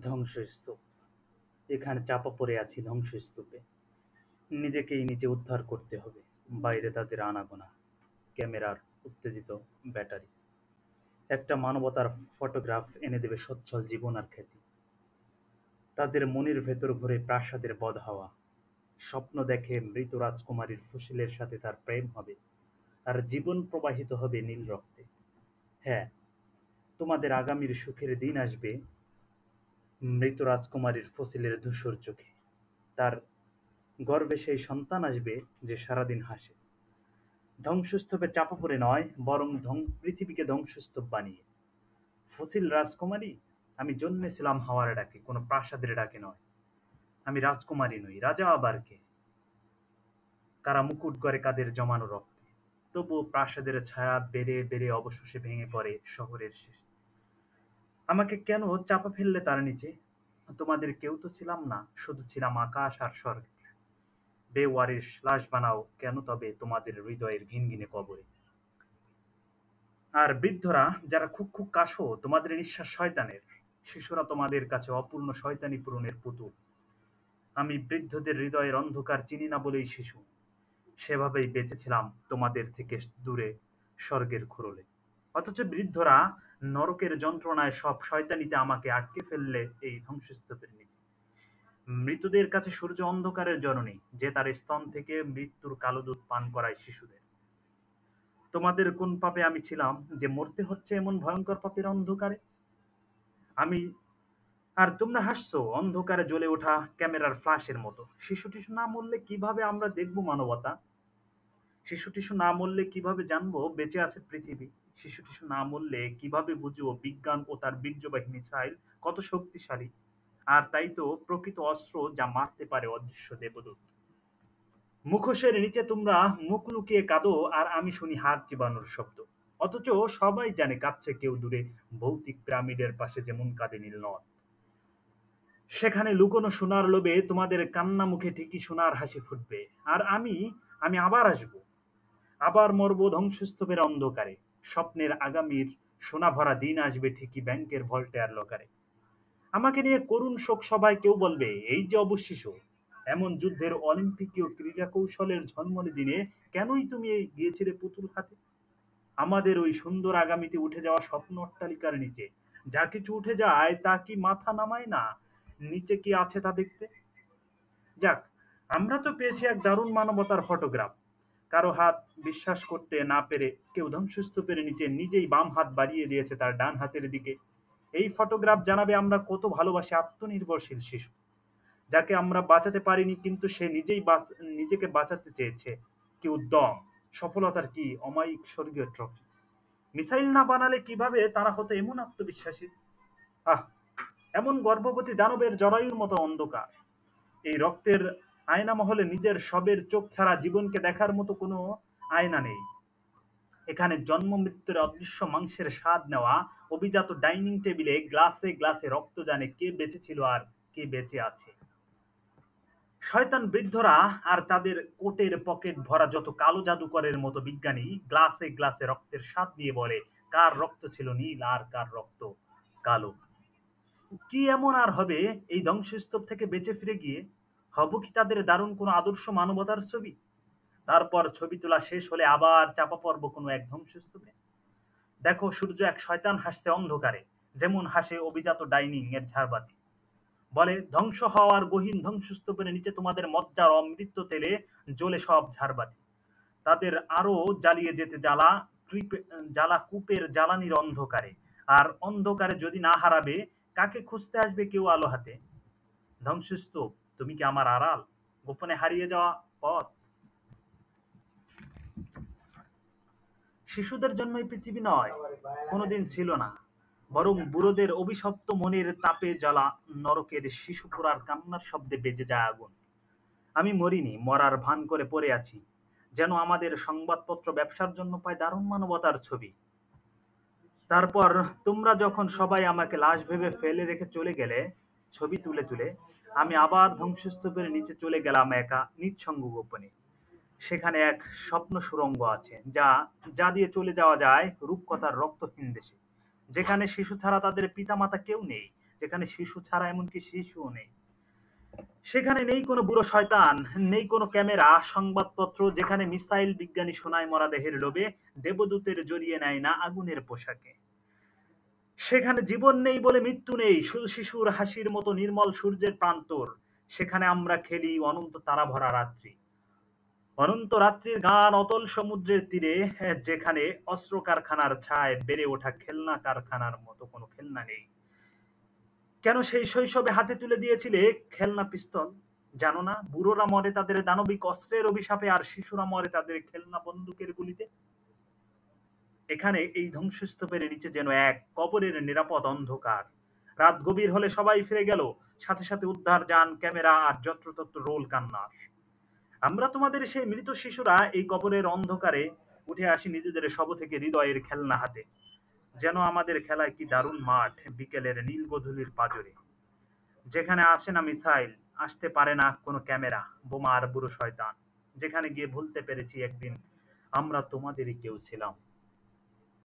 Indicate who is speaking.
Speaker 1: ধ্বংসস্তূপ। এখানে চাপা পড়ে আছি ধ্বংসস্তূপে। নিজেকেই নিজে উদ্ধার করতে হবে। বাইরে তাদের আনাগোনা, ক্যামেরার উত্তেজিত ব্যাটারি। একটা মানবতার ফটোগ্রাফ এনে দেবে সচ্ছল জীবন আর খ্যাতি। তাদের মনের ভেতর ঘুরে প্রাসাদের বদহাওয়া। স্বপ্ন দেখে মৃত রাজকুমারীর ফুসিলের সাথে তার প্রেম হবে, আর জীবন প্রবাহিত হবে নীল রক্তে। হ্যাঁ, তোমাদের আগামীর সুখের দিন আসবে মৃত রাজকুমারীর ফসিলের ধূসর চোখে। তার গর্ভে সেই সন্তান আসবে যে সারাদিন হাসে, ধ্বংসস্তূপে চাপা পড়ে নয়, বরং পৃথিবীকে ধ্বংসস্তূপ বানিয়ে। ফসিল রাজকুমারী, আমি জন্মেছিলাম হাওয়ার ডাকে, কোনো প্রাসাদের ডাকে নয়। আমি রাজকুমারী নই, রাজা আবার কে? কারা মুকুট গড়ে কাদের জমানো রক্তে। তবুও প্রাসাদের ছায়া বেড়ে বেড়ে অবশেষে ভেঙে পড়ে শহরের শেষে। আমাকে কেন চাপা ফেললে তার নিচে? তোমাদের কেউ তো ছিলাম না, শুধু ছিলাম আকাশ আর স্বর্গ। বেওয়ারিশ লাশ বানাও কেন তবে তোমাদের হৃদয়ের ঘিনঘিনে কবরে। আর বৃদ্ধরা যারা খুক খুক কাশো, তোমাদের নিঃশ্বাস শয়তানের। শিশুরা তোমাদের কাছে অপূর্ণ শয়তানি পূরণের পুতুল। আমি বৃদ্ধদের হৃদয়ের অন্ধকার চিনি না বলেই শিশু। সেভাবেই বেঁচেছিলাম তোমাদের থেকে দূরে স্বর্গের খুরলে। অথচ বৃদ্ধরা নরকের যন্ত্রণায় সব শয়তানিতে আমাকে আটকে ফেললে এই ধ্বংসস্তূপের নিচে। মৃতদের কাছে সূর্য অন্ধকারের জননী, যে তার স্তন থেকে মৃত্যুর কালো দুধ পান করায় শিশুদের। তোমাদের কোন পাপে আমি ছিলাম যে মরতে হচ্ছে এমন ভয়ঙ্কর পাপের অন্ধকারে? আমি আর তোমরা হাসছো অন্ধকারে জ্বলে ওঠা ক্যামেরার ফ্ল্যাশের মতো। শিশু টিশু না মরলে কিভাবে আমরা দেখবো মানবতা? শিশু টিশু না মরলে কিভাবে জানবো বেঁচে আছে পৃথিবী? শিশু টিশু না মরলে কিভাবে বুঝবো বিজ্ঞান ও তার বীর্যবাহী মিসাইল কত শক্তিশালী? আর তাই তো প্রকৃত অস্ত্র যা মারতে পারে অদৃশ্য দেবদূত। মুখোশের নিচে তোমরা মুখ লুকিয়ে কাঁদো আর আমি শুনি হাড় চিবানোর শব্দ। অথচ সবাই জানে কাঁদছে কেউ দূরে, ভৌতিক পিরামিডের পাশে যেমন কাঁদে নীলনদ। সেখানে লুকোনো সোনার লোভে তোমাদের কান্না মুখে ঠিকই সোনার হাসি ফুটবে। আর আমি আমি আবার আসবো, আবার মরবো ধ্বংসস্তূপের অন্ধকারে। স্বপ্নের আগামীর সোনা ভরা দিন আসবে ঠিকই ব্যাংকের ভল্টে আর লকারে। আমাকে নিয়ে করুণ শোক সবাই, কেউ বলবে এই যে অবশিষ্ট। এমন যুদ্ধের অলিম্পিকীয় ক্রীড়া কৌশলের ঝলমলে দিনে কেনই তুমি গিয়েছিলে পুতুল হাতে? আমাদের ওই সুন্দর আগামীতে উঠে যাওয়া স্বপ্ন অট্টালিকার নিচে যা কিছু উঠে যায় তা কি মাথা নামায় না নিচে কি আছে তা দেখতে? যাক, আমরা তো পেয়েছি এক দারুণ মানবতার ফটোগ্রাফ। কারো হাত বিশ্বাস করতে না পেরে কেউ ধ্বংসস্তূপের নিচে নিজেই বাম হাত বাড়িয়ে দিয়েছে তার ডান হাতের দিকে। এই ফটোগ্রাফ জানাবে আমরা কত ভালোবাসি আত্মনির্ভরশীল শিশু, যাকে আমরা বাঁচাতে পারিনি কিন্তু সে নিজেকে বাঁচাতে চেয়েছে। কি উদ্যম! সফলতার কি অমায়িক স্বর্গীয় ট্রফি! মিসাইল না বানালে কিভাবে তারা হতো এমন আত্মবিশ্বাসী? আহ, এমন গর্ভবতী দানবের জরায়ুর মতো অন্ধকার। এই রক্তের আয়না মহলে নিজের সবের চোখ ছাড়া জীবনকে দেখার মতো কোনো আয়না নেই। এখানে জন্ম মৃত্যুর অদৃশ্য মাংসের স্বাদ নেওয়া অভিজাত ডাইনিং টেবিলে গ্লাসে গ্লাসে রক্ত জানে কে বেঁচে ছিল আর কে বেঁচে আছে। শয়তান বৃদ্ধরা আর তাদের কোটের পকেট ভরা যত কালো জাদুকরের মতো বিজ্ঞানী গ্লাসে গ্লাসে রক্তের স্বাদ নিয়ে বলে কার রক্ত ছিল নীল আর কার রক্ত কালো। কি এমন আর হবে এই ধ্বংসস্তূপ থেকে বেঁচে ফিরে গিয়ে? হব কি তাদের দারুণ কোনো আদর্শ মানবতার ছবি? তারপর ছবি তোলা শেষ হলে আবার চাপা পড়ব কোনো এক ধ্বংসস্তূপে। দেখো, সূর্য এক শয়তান হাসছে অন্ধকারে, যেমন হাসে অভিজাত ডাইনিং এর ঝাড়বাতি। বলে ধ্বংস হওয়ার গহীন ধ্বংসস্তূপের নিচে তোমাদের মজ্জার অমৃত তেলে জ্বলে সব ঝাড়বাতি। তাদের আরো জ্বালিয়ে যেতে জ্বালা কূপের জ্বালানির অন্ধকারে। আর অন্ধকারে যদি না হারাবে, কাকে খুঁজতে আসবে কেউ আলো হাতে? ধ্বংসস্তূপ, তুমি কি আমার আড়াল, গোপনে হারিয়ে যাওয়া পথ? শিশুদের জন্যই পৃথিবী নয়, কোনোদিন ছিল না, বরং বুড়োদের অভিশপ্ত মনের তাপে জ্বালা নরকের শিশু পোড়ার কান্নার শব্দে বেজে যায় আগুন। আমি মরিনি, মরার ভান করে পড়ে আছি, যেন আমাদের সংবাদপত্র ব্যবসার জন্য পায় দারুণ মানবতার ছবি। তারপর তোমরা যখন সবাই আমাকে লাশ ভেবে ফেলে রেখে চলে গেলে ছবি তুলে তুলে, আমি আবার ধ্বংসস্তূপের নিচে চলে গেলাম একা নিঃসঙ্গ গোপনে। সেখানে এক স্বপ্ন সুড়ঙ্গ আছে, যা যা দিয়ে চলে যাওয়া যায় রূপকথার রক্তহীন দেশে, যেখানে শিশু ছাড়া তাদের পিতামাতা কেউ নেই, যেখানে শিশু ছাড়া এমনকি শিশুও নেই। সেখানে নেই কোনো বুড়ো শয়তান, নেই কোনো ক্যামেরা, সংবাদপত্র, যেখানে মিসাইল বিজ্ঞানী সোনায় মরা দেহের লোভে দেবদূতের জড়িয়ে নেয় না আগুনের পোশাকে। সেখানে জীবন নেই বলে মৃত্যু নেই, শুধু শিশুর হাসির মতো নির্মল সূর্যের প্রান্তর। সেখানে আমরা খেলি অনন্ত তারা ভরা রাত্রি, অনন্ত রাত্রির গান অতল সমুদ্রের তীরে, যেখানে অস্ত্র কারখানার ছায় বেড়ে ওঠা খেলনা কারখানার মতো কোনো খেলনা নেই। কেন সেই শৈশবে হাতে তুলে দিয়েছিলে খেলনা পিস্তল? জানো না, বুড়োরা মরে তাদের দানবিক অস্ত্রের অভিশাপে, আর শিশুরা মরে তাদের খেলনা বন্দুকের গুলিতে। এখানে এই ধ্বংসস্তূপের নিচে যেন এক কবরের নিরাপদ অন্ধকার। রাত গভীর হলে সবাই ফিরে গেল, সাথে সাথে উদ্ধার যান, ক্যামেরা আর যত্রতত্র রোল কান্নার। আমরা তোমাদের সেই মৃত শিশুরা এই কবরের অন্ধকারে উঠে আসি নিজেদের শব থেকে হৃদয়ের খেলনা হাতে। যেন আমাদের খেলায় কি দারুণ মাঠ, বিকেলের নীল গধূলির পাজরে, যেখানে আসে না মিসাইল, আসতে পারে না কোনো ক্যামেরা, বোমা আর বুড়ো শয়তান। যেখানে গিয়ে ভুলতে পেরেছি একদিন আমরা তোমাদেরই কেউ ছিলাম।